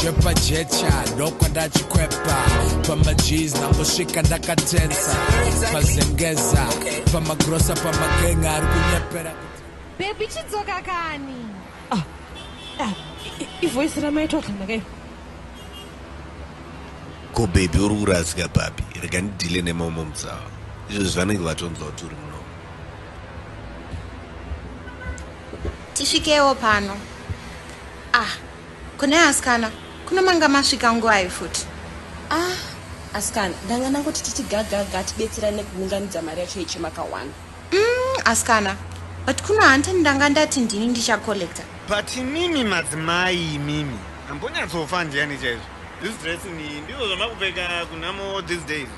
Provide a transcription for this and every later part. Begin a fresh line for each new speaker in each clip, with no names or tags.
Pajecha ndokwenda chikwepa pamajeans nangosvika ndakatensa pazengeza pamagrosa pamagenga ari kunyepera
baby chidzoka kani ivoice ramaitwa kanaka
ko baby uri kurasika papi rekanidhile nemaumo mutsawa izvo zvanenge vatonzwa kuti uri muno
tisvikewo pano kuna asikana kuna manga masvika nguva futi
asikana ndanga nangoti tichigagaga tibetserane kuunganidza mari yacho yechimakawana
asikana but kuna hanta ndanga ndati ndini ndichakollecta
but mimi madzimai mimi ambonyatsofa ndiani chaizvo this dress ndizvo zvamakupfeka kunamo these days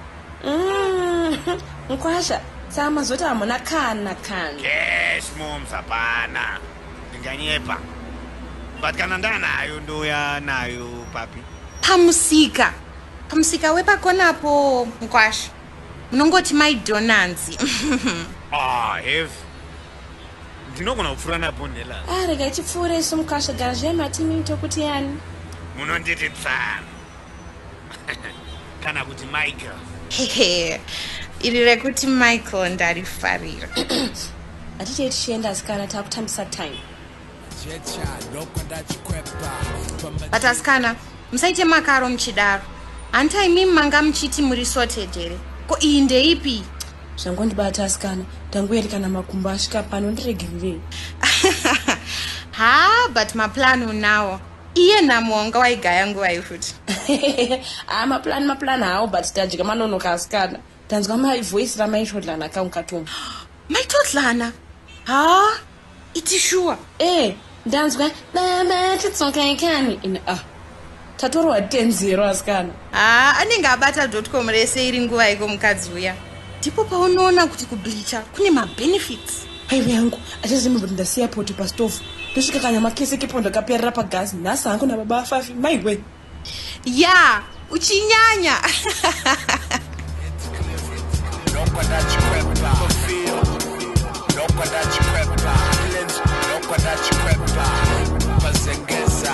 nkwasha samazoti hamuna kana
yes moms hapana ndinganyepa but kana ndanayo ndoya nayo papi
pamusika wepakonapo nkwasha munongoti mai Dhonanzi
hev ndinogona kupfuura napo nela
rega ichipfuura isu mkwasha gara zvematini tokuti yani
munonditi Tsano kana kuti Michael
iri rekuti Michael ndarifarira
atichei tichienda asikana takutambisa time
but asikana musaite makaro muchidaro hantai mimi manga muchiti muri sorted here ko iyi ndeipi
zvangondibata asikana tangoerekana makumbo asvika pano ndiregererei
but maplan unawo iye nhamo wanga waigaya nguva ifuti
maplan hawo but tadya manonoka asikana tanzwa maivoice ramaitodlana kaunkatombo
maitodlana iti shuwa
ndanzwa baba titsokaikani in tatorwa 10-0 asikana
anenge abata.com rese iri nguva iko mukadzi uya ndipo paunoona kuti kubleacha kune mabenefits
haiwe yangu achazimu kuti ndasiya poti pastofu ndosvika kanyama kese kepo ndakaperera pagazi nhasi hangu nababa Fafi maiwe
uchinyanya
Pazengeza,